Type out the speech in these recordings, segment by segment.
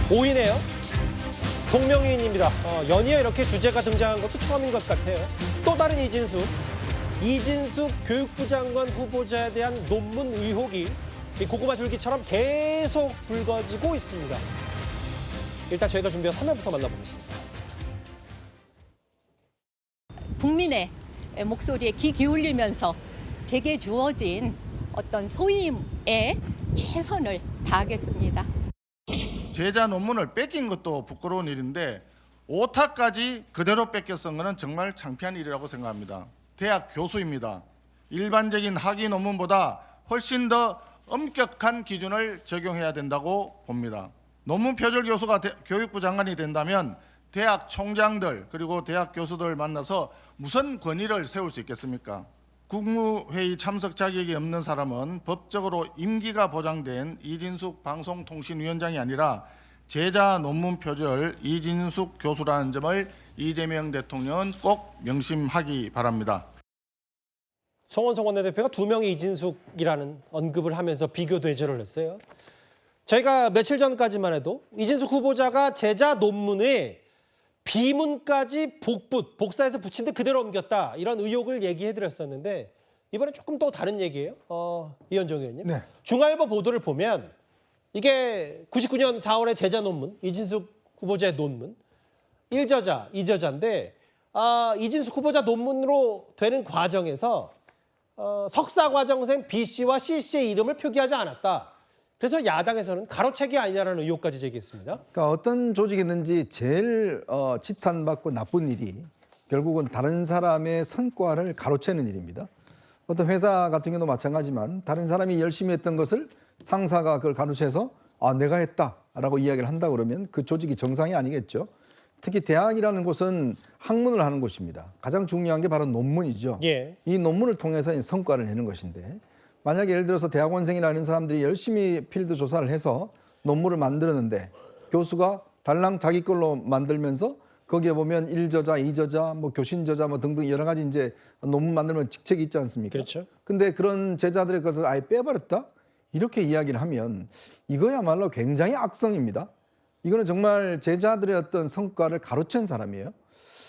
5위네요. 동명이인입니다. 연이어 이렇게 주제가 등장한 것도 처음인 것 같아요. 또 다른 이진숙 교육부 장관 후보자에 대한 논문 의혹이 이 고구마 줄기처럼 계속 불거지고 있습니다. 일단 저희가 준비한 화면부터 만나보겠습니다. 국민의 목소리에 귀 기울이면서 제게 주어진 어떤 소임에 최선을 다하겠습니다. 제자 논문을 뺏긴 것도 부끄러운 일인데 오타까지 그대로 뺏겼은 것은 정말 창피한 일이라고 생각합니다. 대학 교수입니다. 일반적인 학위 논문보다 훨씬 더 엄격한 기준을 적용해야 된다고 봅니다. 논문 표절 교수가 교육부 장관이 된다면 대학 총장들 그리고 대학 교수들 만나서 무슨 권위를 세울 수 있겠습니까? 국무회의 참석 자격이 없는 사람은 법적으로 임기가 보장된 이진숙 방송통신위원장이 아니라 제자 논문 표절 이진숙 교수라는 점을 이재명 대통령은 꼭 명심하기 바랍니다. 송원석 원내대표가 두 명의 이진숙이라는 언급을 하면서 비교 대조를 했어요. 저희가 며칠 전까지만 해도 이진숙 후보자가 제자 논문에 비문까지 복사해서 붙인 데 그대로 옮겼다. 이런 의혹을 얘기해드렸었는데 이번엔 조금 또 다른 얘기예요. 이현정 의원님. 네. 중앙일보 보도를 보면 이게 99년 4월에 제자 논문, 이진숙 후보자의 논문, 1저자, 2저자인데 이진숙 후보자 논문으로 되는 과정에서 석사 과정생 B씨와 C씨의 이름을 표기하지 않았다. 그래서 야당에서는 가로채기 아니냐라는 의혹까지 제기했습니다. 그러니까 어떤 조직이든지 제일 지탄받고 나쁜 일이 결국은 다른 사람의 성과를 가로채는 일입니다. 어떤 회사 같은 경우도 마찬가지지만 다른 사람이 열심히 했던 것을 상사가 그걸 가로채서 내가 했다라고 이야기를 한다 그러면 그 조직이 정상이 아니겠죠. 특히 대학이라는 곳은 학문을 하는 곳입니다. 가장 중요한 게 바로 논문이죠. 예. 이 논문을 통해서 성과를 내는 것인데 만약에 예를 들어서 대학원생이라는 사람들이 열심히 필드 조사를 해서 논문을 만들었는데 교수가 달랑 자기 걸로 만들면서 거기에 보면 1저자, 2저자, 뭐 교신저자 뭐 등등 여러 가지 이제 논문 만들면 직책이 있지 않습니까? 그렇죠. 근데 그런 제자들의 것을 아예 빼버렸다? 이렇게 이야기를 하면 이거야말로 굉장히 악성입니다. 이거는 정말 제자들의 어떤 성과를 가로챈 사람이에요.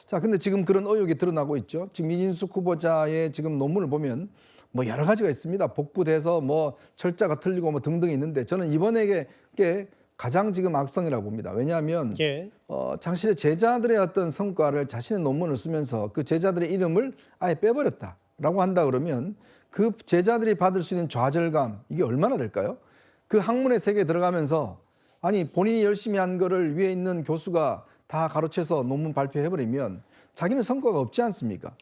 자, 근데 지금 그런 의혹이 드러나고 있죠. 지금 이진숙 후보자의 지금 논문을 보면 뭐 여러 가지가 있습니다. 복붙해서 뭐 철자가 틀리고 뭐 등등이 있는데 저는 이번에 게 가장 지금 악성이라고 봅니다. 왜냐하면 예. 자신의 제자들의 어떤 성과를 자신의 논문을 쓰면서 그 제자들의 이름을 아예 빼버렸다라고 한다 그러면 그 제자들이 받을 수 있는 좌절감 이게 얼마나 될까요? 그 학문의 세계에 들어가면서 아니 본인이 열심히 한 거를 위에 있는 교수가 다 가로채서 논문 발표해버리면 자기는 성과가 없지 않습니까?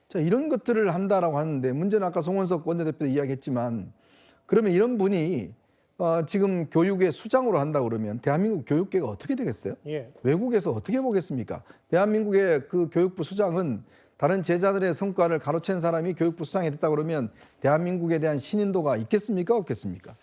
자, 이런 것들을 한다라고 하는데 문제는 아까 송원석 원내대표도 이야기했지만 그러면 이런 분이 지금 교육의 수장으로 한다 그러면 대한민국 교육계가 어떻게 되겠어요? 예. 외국에서 어떻게 보겠습니까? 대한민국의 그 교육부 수장은 다른 제자들의 성과를 가로챈 사람이 교육부 수장이 됐다 그러면 대한민국에 대한 신인도가 있겠습니까? 없겠습니까?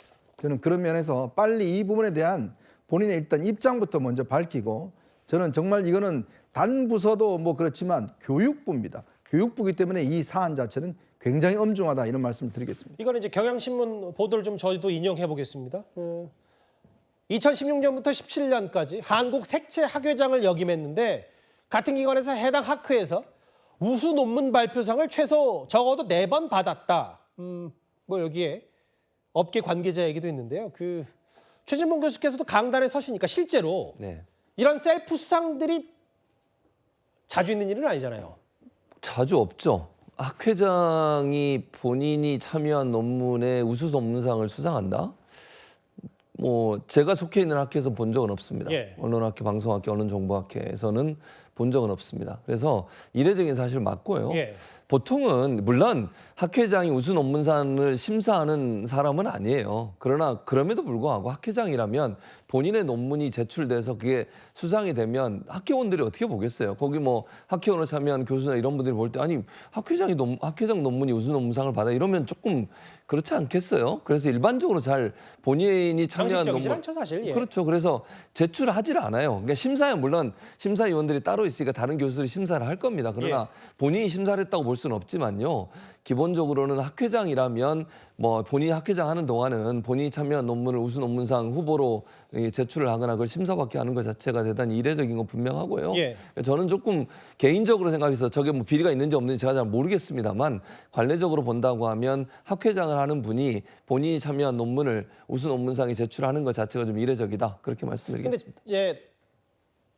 저는 그런 면에서 빨리 이 부분에 대한 본인의 일단 입장부터 먼저 밝히고 저는 정말 이거는 단 부서도 뭐 그렇지만 교육부입니다. 교육부이기 때문에 이 사안 자체는 굉장히 엄중하다 이런 말씀을 드리겠습니다. 이거는 이제 경향신문 보도를 좀 저희도 인용해 보겠습니다. 2016년부터 17년까지 한국 색채 학회장을 역임했는데 같은 기관에서 해당 학회에서 우수 논문 발표상을 최소 적어도 4번 받았다. 뭐 여기에 업계 관계자 얘기도 있는데요. 그 최진봉 교수께서도 강단에 서시니까 실제로 이런 셀프 수상들이 자주 있는 일은 아니잖아요. 자주 없죠. 학회장이 본인이 참여한 논문에 우수 논문상을 수상한다? 뭐 제가 속해 있는 학회에서 본 적은 없습니다. 예. 언론학회, 방송학회, 언론정보학회에서는 본 적은 없습니다. 그래서 이례적인 사실 맞고요. 예. 보통은 물론 학회장이 우수 논문상을 심사하는 사람은 아니에요. 그러나 그럼에도 불구하고 학회장이라면 본인의 논문이 제출돼서 그게 수상이 되면 학회원들이 어떻게 보겠어요? 거기 뭐 학회원으로 참여한 교수나 이런 분들이 볼 때 아니 학회장 논문이 우수 논문상을 받아 이러면 조금 그렇지 않겠어요? 그래서 일반적으로 잘 본인이 참여한 상식적이진 논문 않죠, 사실. 예. 그렇죠. 그래서 제출하지를 않아요. 그러니까 심사에 물론 심사위원들이 따로 따로 있으니까 다른 교수들이 심사를 할 겁니다. 그러나 본인이 심사를 했다고 볼 수는 없지만요. 기본적으로는 학회장이라면 뭐 본인이 학회장 하는 동안은 본인이 참여한 논문을 우수 논문상 후보로 제출을 하거나 그걸 심사받게 하는 것 자체가 대단히 이례적인 건 분명하고요. 저는 조금 개인적으로 생각해서 저게 뭐 비리가 있는지 없는지 제가 잘 모르겠습니다만 관례적으로 본다고 하면 학회장을 하는 분이 본인이 참여한 논문을 우수 논문상에 제출하는 것 자체가 좀 이례적이다. 그렇게 말씀드리겠습니다. 근데 이제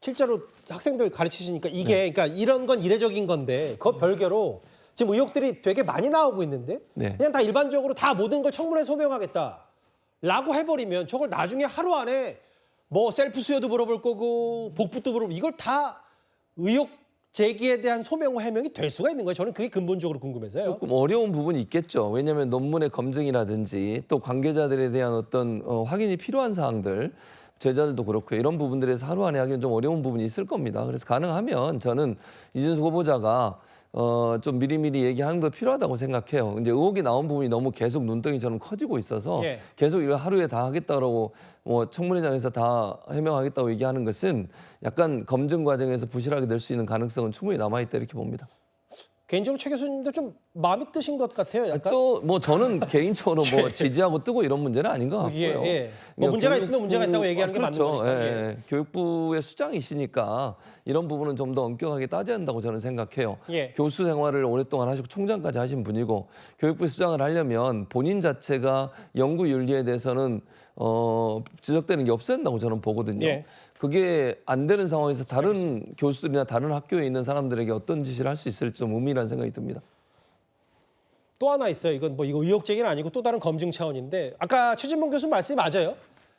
실제로 학생들 가르치시니까 이게 그러니까 이런 건 이례적인 건데 그 별개로 지금 의혹들이 되게 많이 나오고 있는데 그냥 다 일반적으로 다 모든 걸 청문회 소명하겠다라고 해버리면 저걸 나중에 하루 안에 뭐 셀프 수여도 물어볼 거고 복붙도 물어볼 이걸 다 의혹 제기에 대한 소명 해명이 될 수가 있는 거예요. 저는 그게 근본적으로 궁금해서요. 조금 어려운 부분이 있겠죠. 왜냐하면 논문의 검증이라든지 또 관계자들에 대한 어떤 확인이 필요한 사항들 제자들도 그렇고 이런 부분들에서 하루 안에 하기는 좀 어려운 부분이 있을 겁니다. 그래서 가능하면 저는 이준수 후보자가 좀 미리미리 얘기하는 것도 필요하다고 생각해요. 이제 의혹이 나온 부분이 너무 계속 눈덩이 저는 커지고 있어서 계속 이거 하루에 다 하겠다라고 뭐 청문회장에서 다 해명하겠다고 얘기하는 것은 약간 검증 과정에서 부실하게 될 수 있는 가능성은 충분히 남아있다 이렇게 봅니다. 개인적으로 최 교수님도 좀 마음이 뜨신 것 같아요. 약간. 또 뭐 저는 개인적으로 뭐 지지하고 뜨고 이런 문제는 아닌 것 같고요. 뭐 문제가 있으면 문제가 있다고 얘기하는 게 맞는 그렇죠. 거니까. 교육부의 수장이시니까 이런 부분은 좀 더 엄격하게 따져야 한다고 저는 생각해요. 교수 생활을 오랫동안 하시고 총장까지 하신 분이고 교육부 수장을 하려면 본인 자체가 연구 윤리에 대해서는 지적되는 게 없어야 한다고 저는 보거든요. 그게 안 되는 상황에서 다른 교수들이나 다른 학교에 있는 사람들에게 어떤 지시를 할 수 있을지 좀 의미라는 생각이 듭니다. 또 하나 있어요. 이건 뭐 이거 의혹 제기는 아니고 또 다른 검증 차원인데 아까 최진봉 교수 말씀이 맞아요.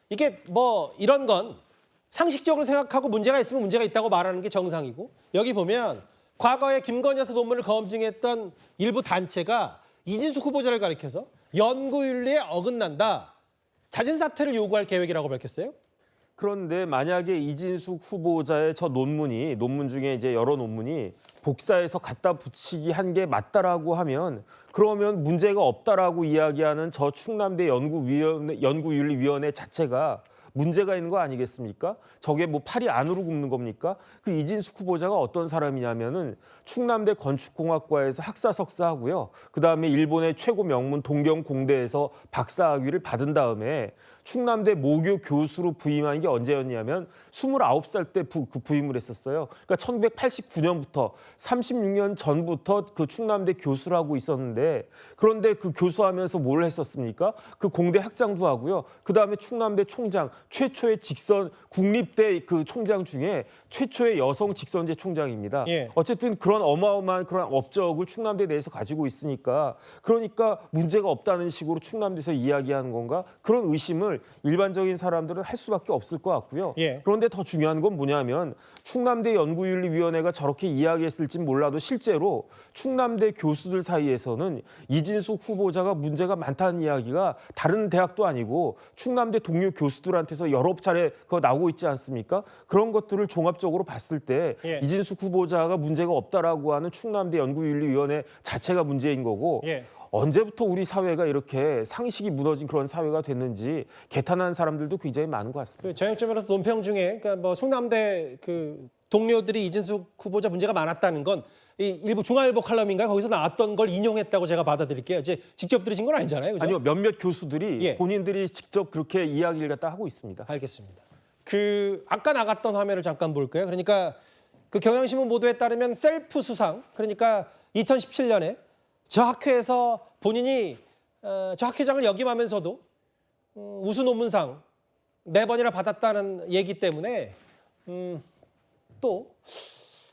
이게 뭐 이런 건 상식적으로 생각하고 문제가 있으면 문제가 있다고 말하는 게 정상이고 여기 보면 과거에 김건희 여사 논문을 검증했던 일부 단체가 이진숙 후보자를 가리켜서 연구윤리에 어긋난다. 자진 사퇴를 요구할 계획이라고 밝혔어요. 그런데 만약에 이진숙 후보자의 저 논문 중에 이제 여러 논문이 복사해서 갖다 붙이기 한 게 맞다라고 하면 그러면 문제가 없다라고 이야기하는 저 충남대 연구윤리위원회 자체가 문제가 있는 거 아니겠습니까? 저게 뭐 팔이 안으로 굽는 겁니까? 그 이진숙 후보자가 어떤 사람이냐면은 충남대 건축공학과에서 학사 석사하고요. 그다음에 일본의 최고 명문 동경공대에서 박사학위를 받은 다음에 충남대 모교 교수로 부임한 게 언제였냐면 29살 때 부임을 했었어요. 그러니까 1989년부터 36년 전부터 그 충남대 교수를 하고 있었는데 그런데 그 교수하면서 뭘 했었습니까? 그 공대 학장도 하고요. 그다음에 충남대 총장, 최초의 직선 국립대 그 총장 중에 최초의 여성 직선제 총장입니다. 어쨌든 그런 어마어마한 그런 업적을 충남대 내에서 가지고 있으니까 그러니까 문제가 없다는 식으로 충남대에서 이야기하는 건가? 그런 의심을 일반적인 사람들은 할 수밖에 없을 것 같고요. 그런데 더 중요한 건 뭐냐면 충남대 연구윤리위원회가 저렇게 이야기했을진 몰라도 실제로 충남대 교수들 사이에서는 이진숙 후보자가 문제가 많다는 이야기가 다른 대학도 아니고 충남대 동료 교수들한테서 여러 차례 그거 나오고 있지 않습니까? 그런 것들을 종합적으로 봤을 때 이진숙 후보자가 문제가 없다라고 하는 충남대 연구윤리위원회 자체가 문제인 거고 언제부터 우리 사회가 이렇게 상식이 무너진 그런 사회가 됐는지 개탄하는 사람들도 굉장히 많은 것 같습니다. 그 정영점에서 논평 중에 그러니까 뭐 충남대 그 동료들이 이진숙 후보자 문제가 많았다는 건 이 일부 중앙일보 칼럼인가 거기서 나왔던 걸 인용했다고 제가 받아들일게요. 이제 직접 들으신 건 아니잖아요, 그죠? 아니요, 몇몇 교수들이 본인들이 직접 그렇게 이야기를 갖다 하고 있습니다. 알겠습니다. 그 아까 나갔던 화면을 잠깐 볼까요? 그러니까 그 경향신문 보도에 따르면 셀프 수상, 그러니까 2017년에 저 학회에서 본인이 저 학회장을 역임하면서도 우수 논문상 4번이나 받았다는 얘기 때문에 또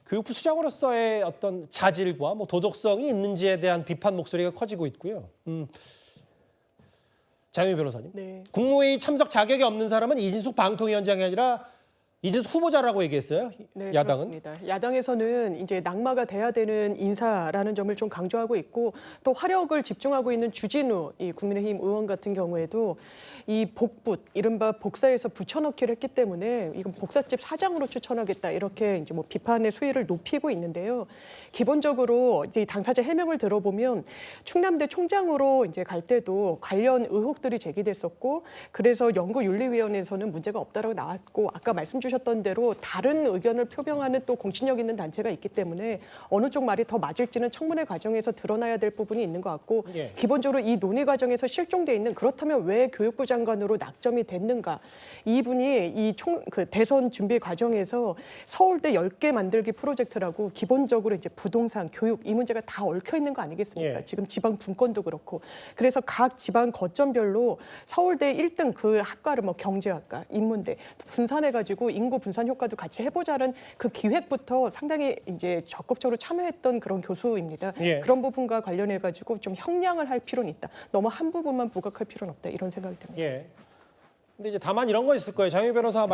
교육부 수장으로서의 어떤 자질과 뭐 도덕성이 있는지에 대한 비판 목소리가 커지고 있고요. 장윤희 변호사님, 국무회의 참석 자격이 없는 사람은 이진숙 방통위원장이 아니라 이진숙 후보자라고 얘기했어요. 네, 야당은? 그렇습니다. 야당에서는 이제 낙마가 돼야 되는 인사라는 점을 좀 강조하고 있고 또 화력을 집중하고 있는 주진우 이 국민의힘 의원 같은 경우에도 이 복붙, 이른바 복사해서 붙여넣기를 했기 때문에 이건 복사집 사장으로 추천하겠다 이렇게 이제 뭐 비판의 수위를 높이고 있는데요. 기본적으로 이 당사자 해명을 들어보면 충남대 총장으로 이제 갈 때도 관련 의혹들이 제기됐었고 그래서 연구윤리위원회에서는 문제가 없다라고 나왔고 아까 말씀 주신 주셨던 대로 다른 의견을 표명하는 또 공신력 있는 단체가 있기 때문에 어느 쪽 말이 더 맞을지는 청문회 과정에서 드러나야 될 부분이 있는 것 같고 예. 기본적으로 이 논의 과정에서 실종돼 있는 그렇다면 왜 교육부 장관으로 낙점이 됐는가? 이분이 이 대선 준비 과정에서 서울대 10개 만들기 프로젝트라고 기본적으로 이제 부동산, 교육 이 문제가 다 얽혀 있는 거 아니겠습니까? 예. 지금 지방 분권도 그렇고 그래서 각 지방 거점별로 서울대 1등 그 학과를 뭐 경제학과, 인문대 분산해가지고 인구 분산 효과도 같이 해보자는 그 기획부터 상당히 이제 적극적으로 참여했던 그런 교수입니다. 예. 그런 부분과 관련해가지고 좀 형량을 할 필요는 있다. 너무 한 부분만 부각할 필요는 없다. 이런 생각이 듭니다. 예. 근데 이제 다만 이런 거 있을 거예요. 장유 변호사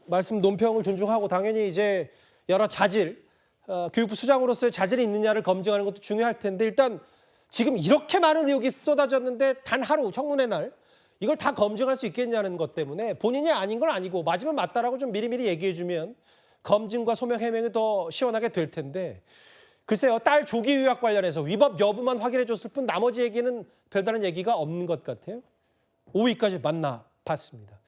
말씀 논평을 존중하고 당연히 이제 여러 자질, 교육부 수장으로서의 자질이 있느냐를 검증하는 것도 중요할 텐데 일단 지금 이렇게 많은 의혹이 쏟아졌는데 단 하루 청문회 날 이걸 다 검증할 수 있겠냐는 것 때문에 본인이 아닌 건 아니고 맞으면 맞다라고 좀 미리미리 얘기해주면 검증과 소명 해명이 더 시원하게 될 텐데 글쎄요, 딸 조기 유학 관련해서 위법 여부만 확인해줬을 뿐 나머지 얘기는 별다른 얘기가 없는 것 같아요. 5위까지 만나봤습니다.